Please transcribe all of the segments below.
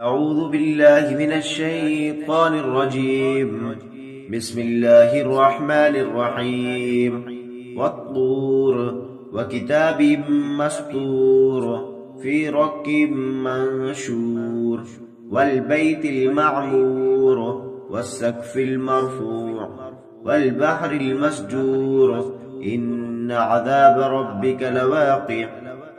أعوذ بالله من الشيطان الرجيم. بسم الله الرحمن الرحيم. والطور وكتاب مسطور في رق منشور والبيت المعمور والسقف المرفوع والبحر المسجور إن عذاب ربك لواقع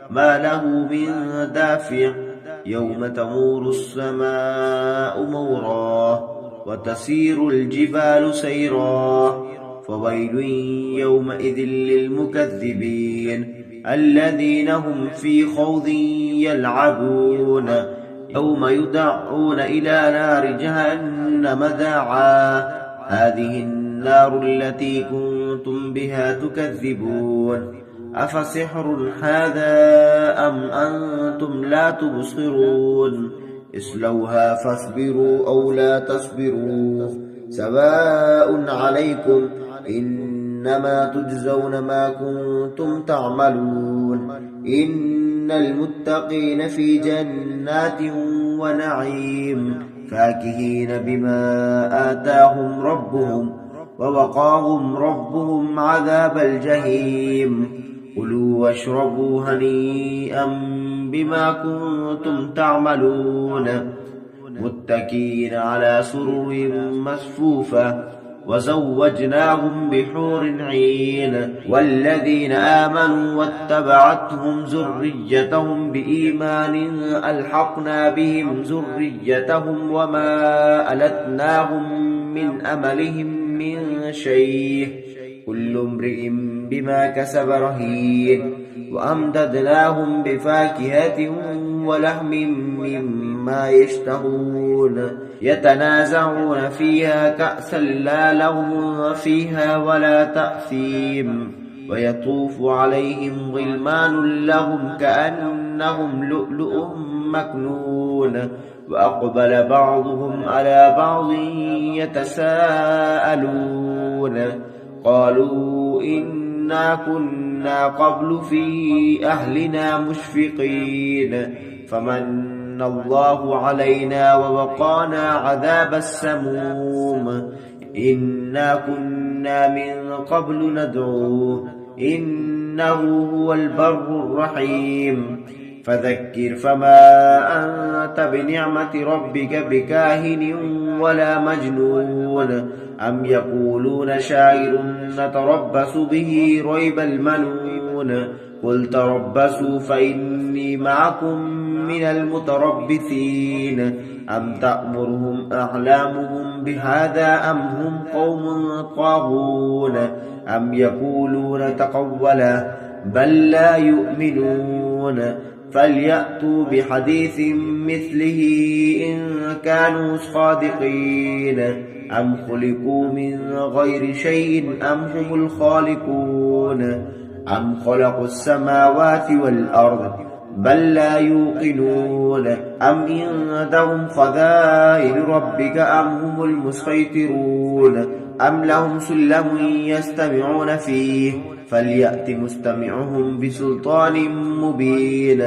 ما له من دافع يوم تمور السماء مورا وتسير الجبال سيرا فويل يومئذ للمكذبين الذين هم في خوض يلعبون يوم يدعون إلى نار جهنم دعا هذه النار التي كنتم بها تكذبون أفسحر هذا أم أنتم لا تبصرون اصلوها فاصبروا أو لا تصبروا سواء عليكم إنما تجزون ما كنتم تعملون إن المتقين في جنات ونعيم فاكهين بما آتاهم ربهم ووقاهم ربهم عذاب الجحيم كلوا واشربوا هنيئا بما كنتم تعملون متكئين على سرر مصفوفة وزوجناهم بحور عين والذين آمنوا واتبعتهم ذريتهم بإيمان ألحقنا بهم ذريتهم وما ألتناهم من أملهم من شيء كل امرئ بما كسب رهين وأمددناهم بفاكهة ولحم مما يشتهون يتنازعون فيها كأسا لا لغو فيها ولا تأثيم ويطوف عليهم غلمان لهم كأنهم لؤلؤ مكنون وأقبل بعضهم على بعض يتساءلون قالوا إنا كنا قبل في أهلنا مشفقين فمن الله علينا ووقانا عذاب السموم إنا كنا من قبل ندعوه إنه هو البر الرحيم فذكر فما أنت بنعمة ربك بكاهن ولا مجنون أم يقولون شاعر نتربص به ريب المنون قل تربصوا فإني معكم من المتربصين أم تأمرهم أحلامهم بهذا أم هم قوم طاغون أم يقولون تقوله بل لا يؤمنون فليأتوا بحديث مثله إن كانوا صادقين أم خلقوا من غير شيء أم هم الخالقون أم خلقوا السماوات والأرض بل لا يوقنون أم عندهم خزائن ربك أم هم المسيطرون أم لهم سلم يستمعون فيه فليأت مستمعهم بسلطان مبين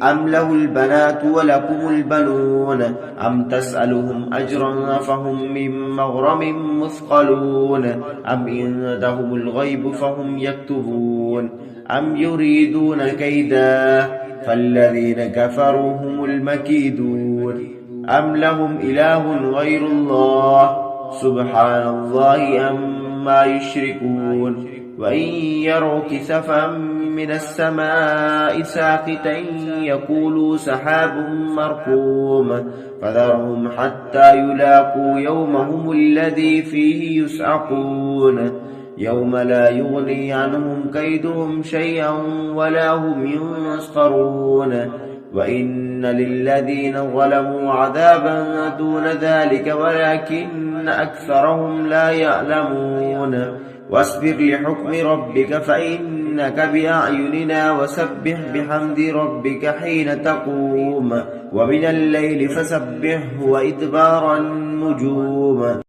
أم له البنات ولكم البنون أم تسألهم أجرا فهم من مغرم مثقلون أم عندهم الغيب فهم يكتبون أم يريدون كيدا فالذين كفروا هم المكيدون أم لهم إله غير الله سبحان الله عما يشركون وإن يروا كسفا من السماء ساقطا يقولوا سحاب مركوم فذرهم حتى يلاقوا يومهم الذي فيه يسعقون يوم لا يغني عنهم كيدهم شيئا ولا هم ينصرون وإن للذين ظلموا عذابا دون ذلك ولكن أكثرهم لا يعلمون واصبر لحكم ربك فإنك بأعيننا وسبح بحمد ربك حين تقوم ومن الليل فسبحه وإدبار النجوم